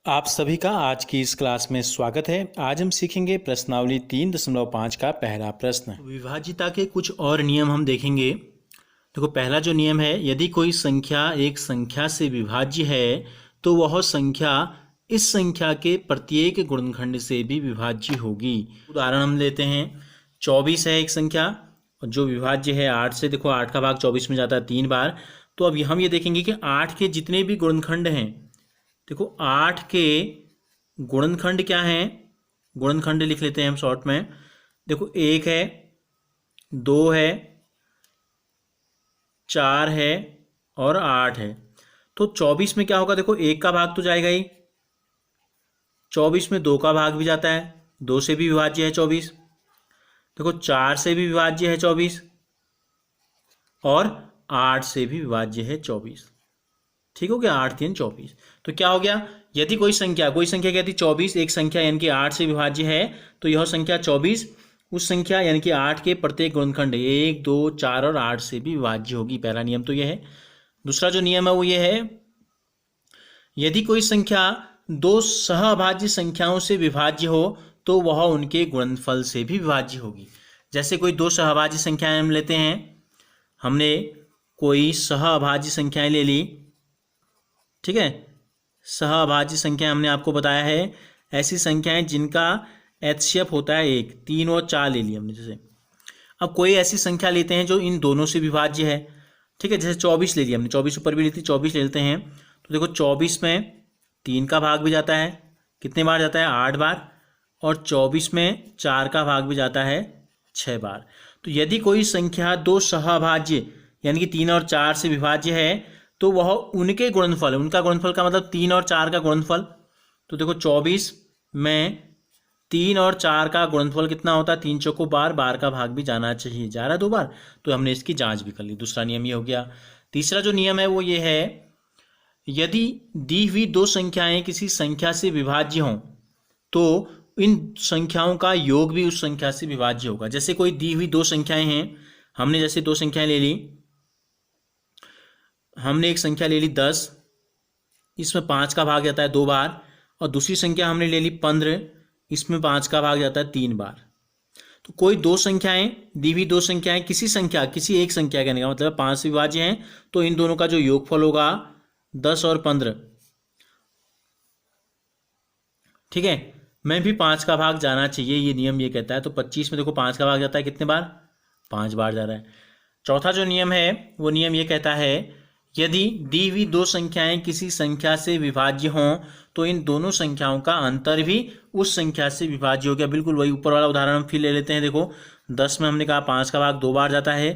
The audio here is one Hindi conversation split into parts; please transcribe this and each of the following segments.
आप सभी का आज की इस क्लास में स्वागत है। आज हम सीखेंगे प्रश्नावली 3.5 का पहला प्रश्न। विभाज्यता के कुछ और नियम हम देखेंगे। देखो, पहला जो नियम है, यदि कोई संख्या एक संख्या से विभाज्य है तो वह संख्या इस संख्या के प्रत्येक गुणनखंड से भी विभाज्य होगी। उदाहरण हम लेते हैं, 24 है एक संख्या जो विभाज्य है 8 से। देखो, 8 का भाग 24 में जाता है 3 बार। तो अब हम ये देखेंगे कि 8 के जितने भी गुणनखंड हैं, देखो 8 के गुणनखंड क्या हैं, गुणनखंड लिख लेते हैं हम शॉर्ट में। देखो, 1 है, 2 है, 4 है और 8 है। तो 24 में क्या होगा, देखो 1 का भाग तो जाएगा ही, 24 में 2 का भाग भी जाता है, 2 से भी विभाज्य है 24। देखो, 4 से भी विभाज्य है 24 और 8 से भी विभाज्य है 24। ठीक हो गया, 8 3 24। तो क्या हो गया, यदि कोई संख्या कहती 24 एक संख्या यानी कि 8 से विभाज्य है, तो यह संख्या 24 उस संख्या यानी कि 8 के प्रत्येक गुणनखंड 1 2 4 और 8 से भी विभाज्य होगी। पहला नियम तो यह है। दूसरा जो नियम है वो ये है, यदि कोई संख्या दो सहअभाज्य संख्याओं से विभाज्य हो तो वह उनके गुणनफल से भी विभाज्य होगी। जैसे कोई दो सहअभाज्य संख्याएं हम लेते हैं, हमने कोई सहअभाज्य संख्याएं ले ली, ठीक है, सहअभाज्य संख्या हमने आपको बताया है ऐसी संख्याएं जिनका एचसीएफ होता है 1, 3 और 4 ले ली हमने। जैसे अब कोई ऐसी संख्या लेते हैं जो इन दोनों से विभाज्य है, ठीक है, जैसे 24 ले लिया हमने, 24 ऊपर भी ली थी, 24 ले लेते हैं। तो देखो 24 में 3 का भाग भी जाता है, कितने बार जाता है, 8 बार, और 24 में 4 का भाग भी जाता है 6 बार। तो यदि कोई संख्या दो सहअभाज्य यानी कि 3 और 4 से विभाज्य है तो वह उनके गुणनफल, उनका गुणनफल का मतलब 3 और 4 का गुणनफल। तो देखो 24 में 3 और 4 का गुणनफल कितना होता है, 3 चौको 12, 12 का भाग भी जाना चाहिए, जा रहा है 2 बार। तो हमने इसकी जांच भी कर ली। दूसरा नियम ये हो गया। तीसरा जो नियम है वो ये है, यदि दी हुई दो संख्याएं किसी संख्या से विभाज्य हों तो इन संख्याओं का योग भी उस संख्या से विभाज्य होगा। जैसे कोई दी हुई दो संख्याएं हैं, हमने जैसे दो संख्याएं ले ली, हमने एक संख्या ले ली 10, इसमें 5 का भाग जाता है 2 बार, और दूसरी संख्या हमने ले ली 15, इसमें 5 का भाग जाता है 3 बार। तो कोई दो संख्याएं, दी हुई दो संख्याएं किसी एक संख्या कहने का मतलब 5 से विभाज्य हैं, तो इन दोनों का जो योगफल होगा 10 और 15, ठीक है, में भी 5 का भाग जाना चाहिए, ये नियम ये कहता है। तो 25 में देखो 5 का भाग जाता है कितने बार, 5 बार जा रहा है। चौथा जो नियम है वो नियम ये कहता है, यदि दी हुई दो संख्याएं किसी संख्या से विभाज्य हों तो इन दोनों संख्याओं का अंतर भी उस संख्या से विभाज्य हो गया। बिल्कुल वही ऊपर वाला उदाहरण हम फिर ले लेते हैं। देखो 10 में हमने कहा 5 का भाग 2 बार जाता है,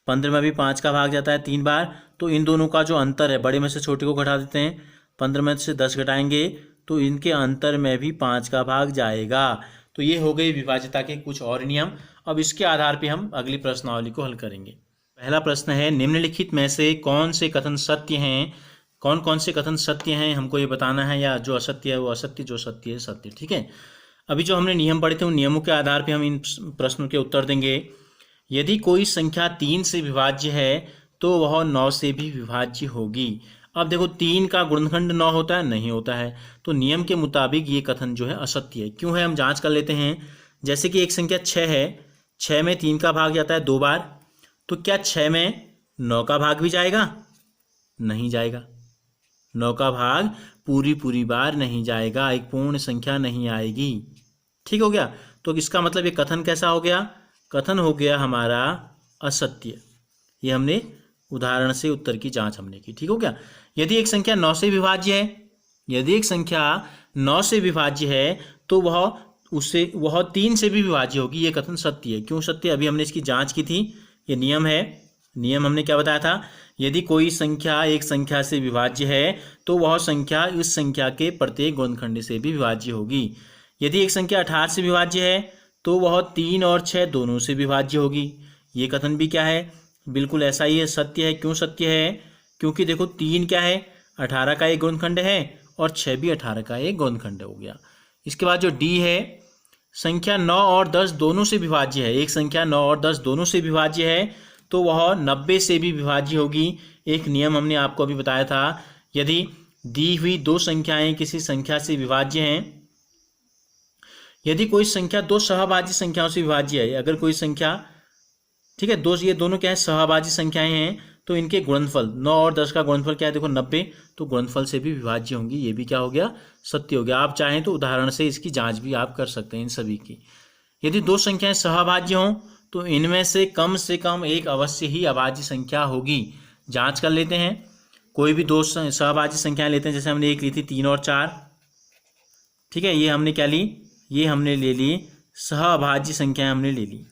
15 में भी 5 का भाग जाता है 3 बार। तो इन दोनों का जो अंतर है, बड़े में से छोटे को घटा देते हैं, 15 में से 10 घटाएंगे तो इनके अंतर में भी 5 का भाग जाएगा। तो ये हो गई विभाज्यता के कुछ और नियम। अब इसके आधार पर हम अगली प्रश्नावली को हल करेंगे। पहला प्रश्न है, निम्नलिखित में से कौन से कथन सत्य हैं, कौन कौन से कथन सत्य हैं हमको ये बताना है, या जो असत्य है वो असत्य, जो सत्य है सत्य। ठीक है, अभी जो हमने नियम पढ़े थे उन नियमों के आधार पे हम इन प्रश्नों के उत्तर देंगे। यदि कोई संख्या 3 से विभाज्य है तो वह 9 से भी विभाज्य होगी। अब देखो 3 का गुणनखंड 9 होता है, नहीं होता है, तो नियम के मुताबिक ये कथन जो है असत्य है। क्यों है, हम जाँच कर लेते हैं। जैसे कि एक संख्या 6 है, 6 में 3 का भाग जाता है 2 बार, तो क्या 6 में 9 का भाग भी जाएगा, नहीं जाएगा, 9 का भाग पूरी बार नहीं जाएगा, एक पूर्ण संख्या नहीं आएगी। ठीक हो गया, तो इसका मतलब ये कथन कैसा हो गया, कथन हो गया हमारा असत्य। ये हमने उदाहरण से उत्तर की जांच हमने की। ठीक हो गया। यदि एक संख्या 9 से विभाज्य है, यदि एक संख्या 9 से विभाज्य है तो वह 3 से भी विभाज्य होगी, ये कथन सत्य है। क्यों सत्य, अभी हमने इसकी जांच की थी। ये नियम है, नियम हमने क्या बताया था, यदि कोई संख्या एक संख्या से विभाज्य है तो वह संख्या उस संख्या के प्रत्येक गुणनखंड से भी विभाज्य होगी। यदि एक संख्या 18 से विभाज्य है तो वह 3 और 6 दोनों से विभाज्य होगी। ये कथन भी क्या है, बिल्कुल ऐसा ही है, सत्य है। क्यों सत्य है, क्योंकि देखो 3 क्या है, 18 का एक गुणनखंड है, और 6 भी 18 का एक गुणनखंड हो गया। इसके बाद जो डी है, संख्या 9 और 10 दोनों से विभाज्य है, एक संख्या 9 और 10 दोनों से विभाज्य है तो वह 90 से भी विभाज्य होगी। एक नियम हमने आपको अभी बताया था, यदि दी हुई दो संख्याएं किसी संख्या से विभाज्य हैं, यदि कोई संख्या दो सहभाज्य संख्याओं से विभाज्य है, अगर कोई संख्या, ठीक है, ये दोनों क्या है, सहभाज्य संख्याएं हैं, तो इनके गुणनफल 9 और 10 का गुणनफल क्या है, देखो 90, तो गुणनफल से भी विभाज्य होंगी, ये भी क्या हो गया, सत्य हो गया। आप चाहें तो उदाहरण से इसकी जांच भी आप कर सकते हैं इन सभी की। यदि दो संख्याएं सहभाज्य हों तो इनमें से कम एक अवश्य ही अभाज्य संख्या होगी। जांच कर लेते हैं, कोई भी दो सहभाज्य संख्याएं लेते हैं, जैसे हमने एक ली थी 3 और 4, ठीक है, ये हमने क्या ली, ये हमने ले ली सहअभाज्य संख्याएं हमने ले ली।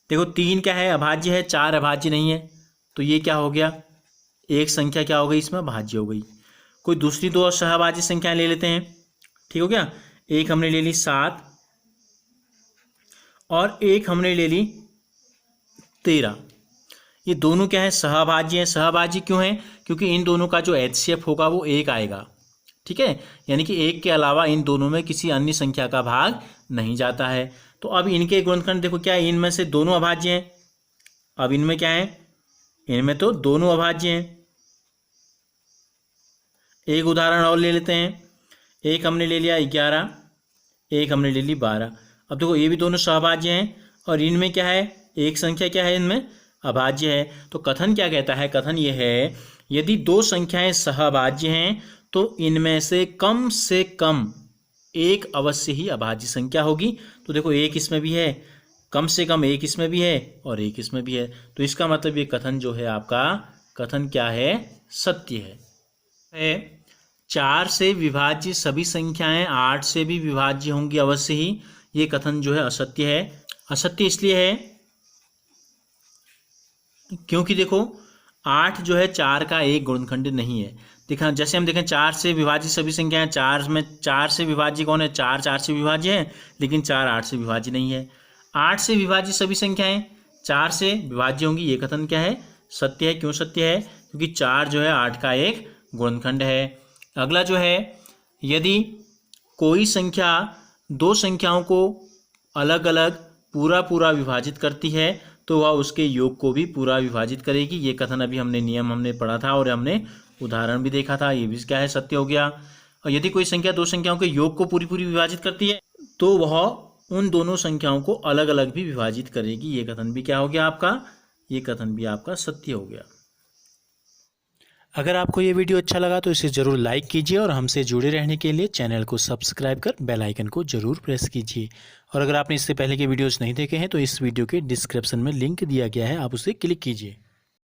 देखो 3 क्या है, अभाज्य है, 4 अभाज्य नहीं है, तो ये क्या हो गया, एक संख्या क्या हो गई इसमें, भाज्य हो गई। कोई दूसरी दो सहभाज्य संख्याएं ले लेते हैं, ठीक हो गया, एक हमने ले ली 7 और एक हमने ले ली 13। ये दोनों क्या है, सहभाज्य हैं। सहभाज्य क्यों है, क्योंकि इन दोनों का जो HCF होगा वो 1 आएगा, ठीक है, यानी कि 1 के अलावा इन दोनों में किसी अन्य संख्या का भाग नहीं जाता है। तो अब इनके गुणनखंड देखो क्या है, इनमें से दोनों अभाज्य हैं। अब इनमें क्या है, इनमें तो दोनों अभाज्य हैं। एक उदाहरण और ले लेते हैं, एक हमने ले लिया 11, एक हमने ले ली 12। अब देखो ये भी दोनों सहभाज्य हैं और इनमें क्या है, एक संख्या क्या है, इनमें अभाज्य है। तो कथन क्या कहता है, कथन ये है, यदि दो संख्याएं सहभाज्य हैं तो इनमें से कम एक अवश्य ही अभाज्य संख्या होगी। तो देखो एक इसमें भी है, कम से कम एक इसमें भी है और एक इसमें भी है, तो इसका मतलब ये कथन जो है आपका, कथन क्या है, सत्य है। 4 से विभाज्य सभी संख्याएं 8 से भी विभाज्य होंगी अवश्य ही, ये कथन जो है असत्य है। असत्य इसलिए है क्योंकि देखो 8 जो है 4 का एक गुणनखंड नहीं है। देखा, जैसे हम देखें 4 से विभाज्य सभी संख्याएं, 4 से विभाज्य कौन है, 4 से विभाज्य है, लेकिन 4 8 से विभाज्य नहीं है। 8 से विभाज्य सभी संख्याएं 4 से विभाज्य होंगी, ये कथन क्या है, सत्य है। क्यों सत्य है, क्योंकि 4 जो है 8 का एक गुणनखंड है। अगला जो है, यदि कोई संख्या दो संख्याओं को अलग अलग पूरा विभाजित करती है तो वह उसके योग को भी पूरा विभाजित करेगी, ये कथन अभी नियम हमने पढ़ा था और हमने उदाहरण भी देखा था, ये भी क्या है, सत्य हो गया। और यदि कोई संख्या दो संख्याओं के योग को पूरी विभाजित करती है तो वह उन दोनों संख्याओं को अलग अलग भी विभाजित करेगी, ये कथन भी क्या हो गया आपका, ये कथन भी आपका सत्य हो गया। अगर आपको ये वीडियो अच्छा लगा तो इसे ज़रूर लाइक कीजिए और हमसे जुड़े रहने के लिए चैनल को सब्सक्राइब कर बेल आइकन को ज़रूर प्रेस कीजिए। और अगर आपने इससे पहले के वीडियोस नहीं देखे हैं तो इस वीडियो के डिस्क्रिप्शन में लिंक दिया गया है, आप उसे क्लिक कीजिए।